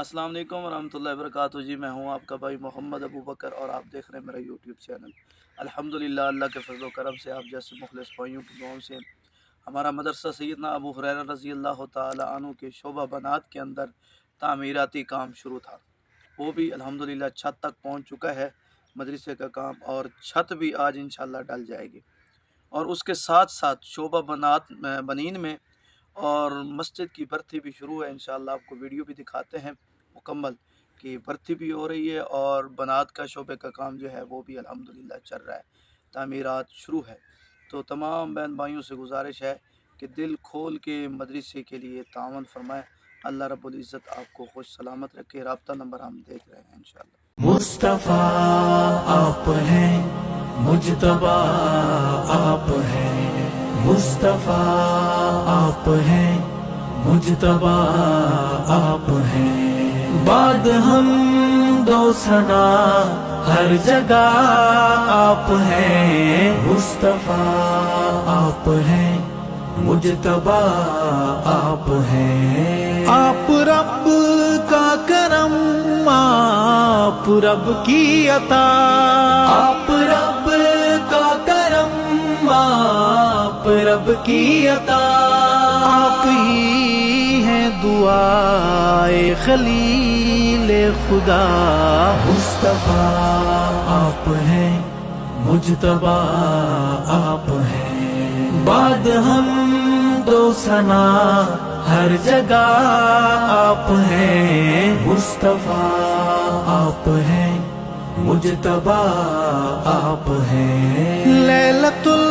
अस्सलाम वालेकुम वरहमतुल्लाहि वबरकातुहू। जी मैं हूँ आपका भाई मोहम्मद अबू बकर और आप देख रहे हैं मेरा यूट्यूब चैनल। अल्हम्दुलिल्लाह, अल्लाह के फजल व करम से आप जैसे मुखलिस भाइयों की दुआओं से हमारा मदरसा सैयदना अबू हुरैरा रज़ी अल्लाह ताला अन्हु के शोबा बनात के अंदर तामीराती काम शुरू था। वो भी अल्हम्दुलिल्लाह छत तक पहुँच चुका है मदरसे का काम, और छत भी आज इंशाअल्लाह डल जाएगी। और उसके साथ साथ शोबा बनात बनीन में और मस्जिद की भर्ती भी शुरू है। इंशाअल्लाह आपको वीडियो भी दिखाते हैं मुकम्मल कि भर्ती भी हो रही है और बनात का शोबे का काम जो है वो भी अल्हम्दुलिल्लाह चल रहा है, तामीरात शुरू है। तो तमाम बहन भाइयों से गुजारिश है कि दिल खोल के मदरसे के लिए तावन फरमाएँ। अल्लाह रब्बुल इज़्ज़त आपको खुश सलामत रखे। राब्ता नंबर हम देख रहे हैं इंशाअल्लाह। मुस्तफा आप हैं, मुजतबा आप हैं, मुस्तफा आप हैं, मुजतबा आप हैं। बाद हम दो सना हर जगह आप हैं, मुस्तफा आप हैं, मुजतबा आप हैं। आप रब का करम, आप रब की अता, आप रब का करम, आप रब की अता। आप ही हैं दुआए खलील खुदा, मुस्तफा आप हैं, मुजतबा आप हैं। बाद हम दो सना हर जगह आप हैं, मुस्तफा आप हैं, मुजतबा आप हैं। लैलतुल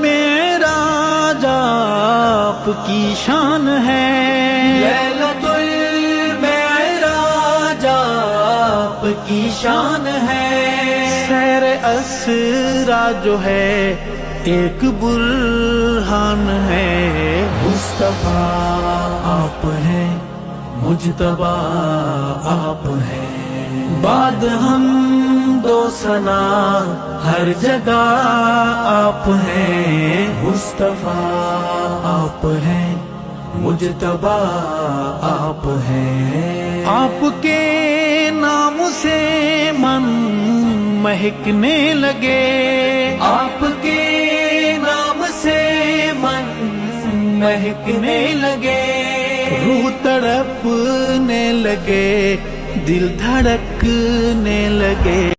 मेराज आपकी शान है, लैलतुल मेराज आपकी शान है। सैर असरा जो है एक बुरहान है, मुस्तफा आप हैं, मुजतबा आप हैं। बाद हम दो सना हर जगह आप हैं, मुस्तफा आप हैं, मुजतबा आप हैं। आपके नाम से मन महकने लगे, आपके नाम से मन महकने लगे। रूह तड़पने लगे, दिल धड़कने लगे।